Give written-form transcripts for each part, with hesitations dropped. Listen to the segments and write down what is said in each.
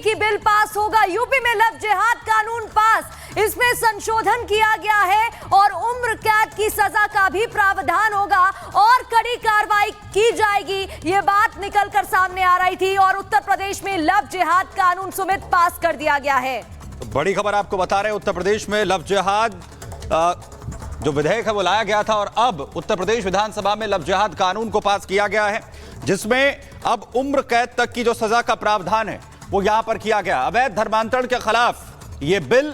की bill pass होगा। UP में लव जिहाद कानून पास, इसमें संशोधन किया गया है और उम्र कैद की सजा का भी प्रावधान होगा और कड़ी कार्रवाई की जाएगी। ये बात निकलकर सामने आ रही थी और उत्तर प्रदेश में लव जिहाद कानून सुमित पास कर दिया गया है। बड़ी खबर आपको बता रहे हैं, उत्तर प्रदेश में लव जिहाद जो विधेयक है वो लाया गया था और अब उत्तर प्रदेश विधानसभा में लव जिहाद कानून को पास किया गया है, जिसमें अब उम्र कैद तक की जो सजा का प्रावधान है वो यहां पर किया गया। अवैध धर्मांतरण के खिलाफ ये बिल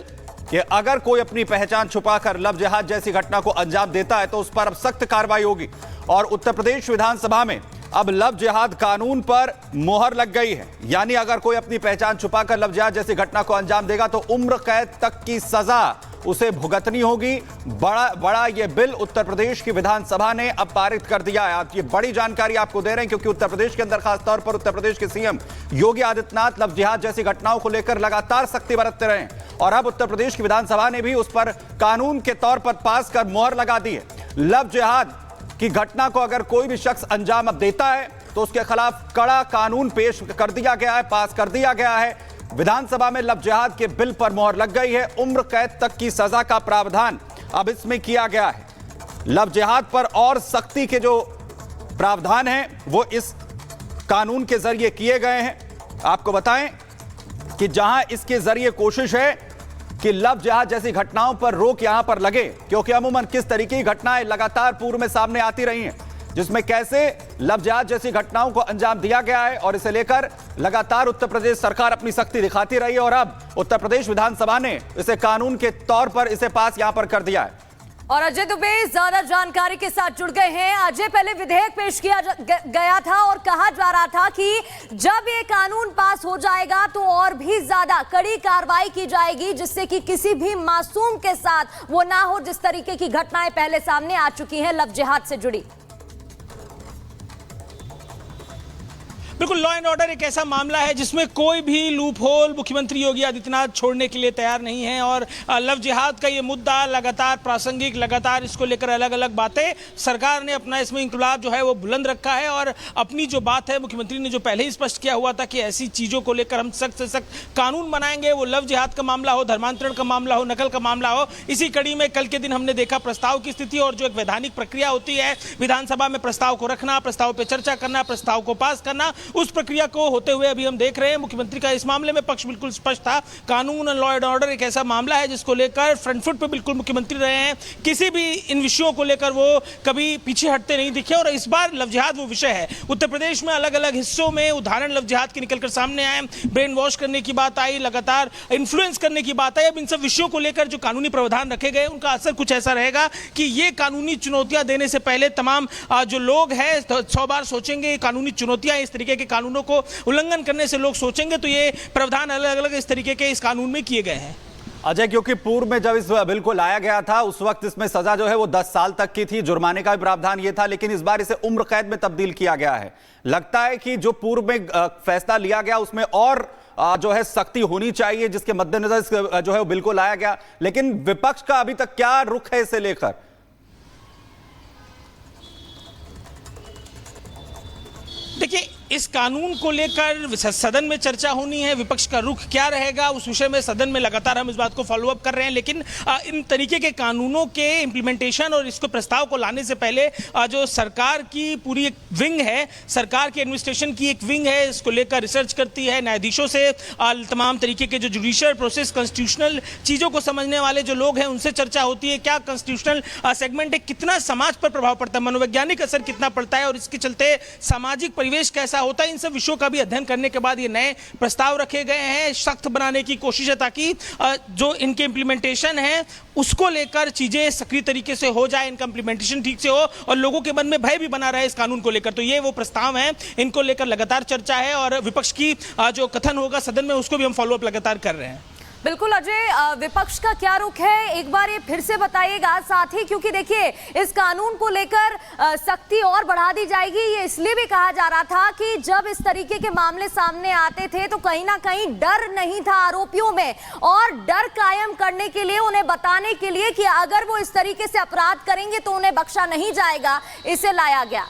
कि अगर कोई अपनी पहचान छुपाकर लव जिहाद जैसी घटना को अंजाम देता है तो उस पर अब सख्त कार्रवाई होगी। और उत्तर प्रदेश विधानसभा में अब लव जिहाद कानून पर मोहर लग गई है, यानी अगर कोई अपनी पहचान छुपाकर लव जिहाद जैसी घटना को अंजाम देगा तो उम्र कैद तक की सजा उसे भुगतनी होगी। बड़ा ये बिल उत्तर प्रदेश की विधानसभा ने अब पारित कर दिया है। ये बड़ी जानकारी आपको दे रहे हैं क्योंकि उत्तर प्रदेश के अंदर खासतौर पर उत्तर प्रदेश के सीएम योगी आदित्यनाथ लव जिहाद जैसी घटनाओं को लेकर लगातार सख्ती बरतते रहे और अब उत्तर प्रदेश की विधानसभा ने भी उस पर कानून के तौर पर पास कर मोहर लगा दी है। लव जिहाद की घटना को अगर कोई भी शख्स अंजाम अब देता है तो उसके खिलाफ कड़ा कानून पेश कर दिया गया है, पास कर दिया गया है। विधानसभा में लव जिहाद के बिल पर मोहर लग गई है। उम्र कैद तक की सजा का प्रावधान अब इसमें किया गया है। लव जिहाद पर और सख्ती के जो प्रावधान हैं वो इस कानून के जरिए किए गए हैं। आपको बताएं कि जहां इसके जरिए कोशिश है कि लव जिहाद जैसी घटनाओं पर रोक यहां पर लगे, क्योंकि अमूमन किस तरीके की घटनाएं लगातार पूर्व में सामने आती रही हैं जिसमें कैसे लव जिहाद जैसी घटनाओं को अंजाम दिया गया है और इसे लेकर लगातार उत्तर प्रदेश सरकार अपनी सख्ती दिखाती रही है और अब उत्तर प्रदेश विधानसभा ने इसे कानून के तौर पर इसे पास यहां पर कर दिया है। और अजय दुबे ज्यादा जानकारी के साथ जुड़ गए हैं। अजय, पहले विधेयक पेश किया गया था और कहा जा रहा था कि जब ये कानून पास हो जाएगा तो और भी ज्यादा कड़ी कार्रवाई की जाएगी जिससे कि किसी भी मासूम के साथ वो ना हो जिस तरीके की घटनाएं पहले सामने आ चुकी हैं लव जिहाद से जुड़ी। बिल्कुल, लॉ एंड ऑर्डर एक ऐसा मामला है जिसमें कोई भी लूप होल मुख्यमंत्री योगी आदित्यनाथ छोड़ने के लिए तैयार नहीं है और लव जिहाद का ये मुद्दा लगातार प्रासंगिक, लगातार इसको लेकर अलग अलग बातें सरकार ने अपना इसमें इंकलाब जो है वो बुलंद रखा है और अपनी जो बात है मुख्यमंत्री ने जो पहले ही स्पष्ट किया हुआ था कि ऐसी चीज़ों को लेकर हम सख्त से सख्त कानून बनाएंगे, वो लव जिहाद का मामला हो, धर्मांतरण का मामला हो, नकल का मामला हो। इसी कड़ी में कल के दिन हमने देखा प्रस्ताव की स्थिति और जो एक वैधानिक प्रक्रिया होती है विधानसभा में प्रस्ताव को रखना, प्रस्ताव पर चर्चा करना, प्रस्ताव को पास करना, उस प्रक्रिया को होते हुए अभी हम देख रहे हैं मुख्यमंत्री का इस मामले में पक्ष बिल्कुल स्पष्ट था। कानून और लॉ एंड ऑर्डर एक ऐसा मामला है जिसको लेकर फ्रंट फुट पे बिल्कुल मुख्यमंत्री रहे हैं। किसी भी इन विषयों को लेकर वो कभी पीछे हटते नहीं दिखे और इस बार लव जिहाद वो विषय है। उत्तर प्रदेश में अलग अलग हिस्सों में उदाहरण लव जिहाद के निकलकर सामने आए, ब्रेन वॉश करने की बात आई, लगातार इन्फ्लुएंस करने की बात आई। अब इन सब विषयों को लेकर जो कानूनी प्रावधान रखे गए उनका असर कुछ ऐसा रहेगा कि ये कानूनी चुनौतियां देने से पहले तमाम जो लोग हैं 100 बार सोचेंगे। कानूनी चुनौतियां इस तरीके के कानूनों को उल्लंघन करने से लोग सोचेंगे, तो ये प्रावधान अलग अलग इस तरीके के इस कानून में किए गए हैं। अजय, क्योंकि पूर्व में जब इस बिल को लाया गया था उस वक्त इसमें सजा जो है वो 10 साल तक की थी, जुर्माने का भी प्रावधान ये था, लेकिन इस बार इसे उम्र कैद में तब्दील किया गया है। लगता है कि जो पूर्व में फैसला लिया गया उसमें और जो है सख्ती होनी चाहिए जिसके मद्देनजर जो है वो बिल को लाया गया, लेकिन विपक्ष का अभी तक क्या रुख है इसे लेकर? देखिए, इस कानून को लेकर सदन में चर्चा होनी है, विपक्ष का रुख क्या रहेगा उस विषय में सदन में लगातार हम इस बात को फॉलो अप कर रहे हैं। लेकिन इन तरीके के कानूनों के इम्प्लीमेंटेशन और इसको प्रस्ताव को लाने से पहले जो सरकार की पूरी एक विंग है, सरकार के एडमिनिस्ट्रेशन की एक विंग है, इसको लेकर रिसर्च करती है, न्यायाधीशों से तमाम तरीके के जो जुडिशियल प्रोसेस, कॉन्स्टिट्यूशनल चीज़ों को समझने वाले जो लोग हैं उनसे चर्चा होती है। क्या कॉन्स्टिट्यूशनल सेगमेंट है, कितना समाज पर प्रभाव पड़ता है, मनोवैज्ञानिक असर कितना पड़ता है और इसके चलते सामाजिक परिवेश कैसा होता है, इन सब विषयों का भी अध्ययन करने के बाद ये नए प्रस्ताव रखे गए हैं। सख्त बनाने की कोशिश है ताकि जो इनके इंप्लीमेंटेशन है उसको लेकर चीजें सक्रिय तरीके से हो जाए, इनका इंप्लीमेंटेशन ठीक से हो और लोगों के मन में भय भी बना रहे इस कानून को लेकर। तो ये वो प्रस्ताव हैं, इनको लेकर लगातार चर्चा है और विपक्ष की जो कथन होगा सदन में उसको भी हम फॉलो अप लगातार कर रहे हैं। बिल्कुल अजय, विपक्ष का क्या रुख है एक बार ये फिर से बताइएगा, साथ ही क्योंकि देखिए इस कानून को लेकर सख्ती और बढ़ा दी जाएगी। ये इसलिए भी कहा जा रहा था कि जब इस तरीके के मामले सामने आते थे तो कहीं ना कहीं डर नहीं था आरोपियों में और डर कायम करने के लिए, उन्हें बताने के लिए कि अगर वो इस तरीके से अपराध करेंगे तो उन्हें बख्शा नहीं जाएगा, इसे लाया गया।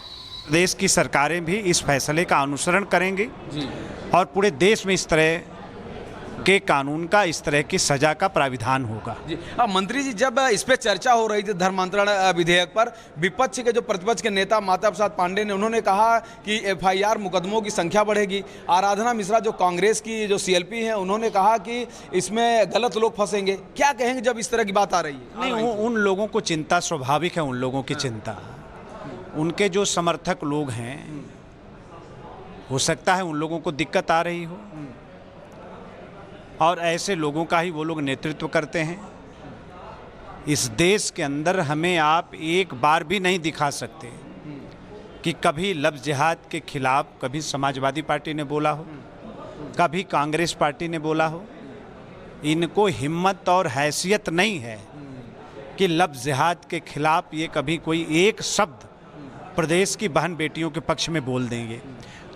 देश की सरकारें भी इस फैसले का अनुसरण करेंगी और पूरे देश में इस तरह के कानून का इस तरह की सजा का प्राविधान होगा। जी मंत्री जी, जब इस पे चर्चा हो रही थी धर्मांतरण विधेयक पर, विपक्ष के जो प्रतिपक्ष के नेता माता प्रसाद पांडे ने उन्होंने कहा कि एफआईआर मुकदमों की संख्या बढ़ेगी। आराधना मिश्रा जो कांग्रेस की जो सीएलपी हैं, उन्होंने कहा कि इसमें गलत लोग फंसेंगे। क्या कहेंगे जब इस तरह की बात आ रही है? नहीं, उन लोगों को चिंता स्वाभाविक है, उन लोगों की चिंता। उनके जो समर्थक लोग हैं, हो सकता है उन लोगों को दिक्कत आ रही हो, और ऐसे लोगों का ही वो लोग नेतृत्व करते हैं। इस देश के अंदर हमें आप एक बार भी नहीं दिखा सकते कि कभी लव जिहाद के खिलाफ कभी समाजवादी पार्टी ने बोला हो, कभी कांग्रेस पार्टी ने बोला हो। इनको हिम्मत और हैसियत नहीं है कि लव जिहाद के खिलाफ ये कभी कोई एक शब्द प्रदेश की बहन बेटियों के पक्ष में बोल देंगे।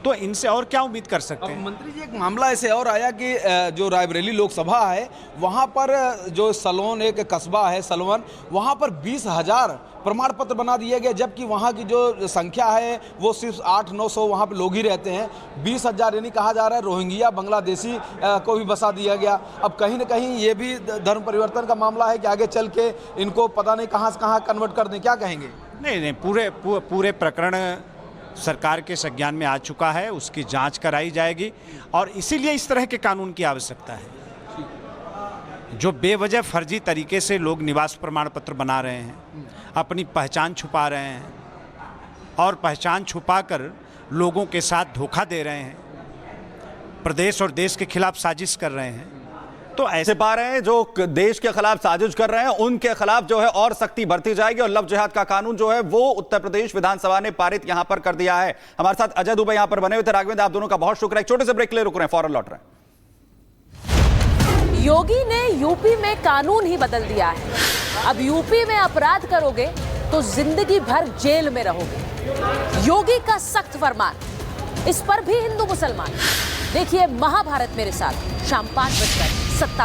तो इनसे और क्या उम्मीद कर सकते हैं? मंत्री जी, एक मामला ऐसे और आया कि जो रायबरेली लोकसभा है, वहाँ पर जो सलोन एक कस्बा है सलवन, वहाँ पर 20,000 प्रमाण पत्र बना दिए गए, जबकि वहाँ की जो संख्या है वो सिर्फ 800-900 वहाँ पे लोग ही रहते हैं। 20,000 यानी कहा जा रहा है रोहिंग्या बांग्लादेशी को भी बसा दिया गया। अब कहीं ना कहीं ये भी धर्म परिवर्तन का मामला है कि आगे चल के इनको पता नहीं कहाँ से कहाँ कन्वर्ट कर दें। क्या कहेंगे? नहीं, पूरे प्रकरण सरकार के संज्ञान में आ चुका है, उसकी जांच कराई जाएगी, और इसीलिए इस तरह के कानून की आवश्यकता है। जो बेवजह फर्जी तरीके से लोग निवास प्रमाण पत्र बना रहे हैं, अपनी पहचान छुपा रहे हैं और पहचान छुपाकर लोगों के साथ धोखा दे रहे हैं, प्रदेश और देश के खिलाफ साजिश कर रहे हैं, तो ऐसे पा रहे हैं जो देश के खिलाफ साजिश कर रहे हैं उनके खिलाफ जो है और सख्ती बढ़ती जाएगी। और लव जिहाद का कानून जो है वो उत्तर प्रदेश विधानसभा ने पारित यहां पर कर दिया है। हमारे साथ अजय दुबे यहां पर बने हुए थे। राघवेंद्र, आप दोनों का बहुत शुक्रिया। एक छोटे से ब्रेक ले रुक रहे हैं, फौरन लौट रहे हैं। योगी ने यूपी में कानून ही बदल दिया है। अब यूपी में अपराध करोगे तो जिंदगी भर जेल में रहोगे। योगी का सख्त फरमान, इस पर भी हिंदू मुसलमान। देखिए महाभारत मेरे साथ शाम 5:57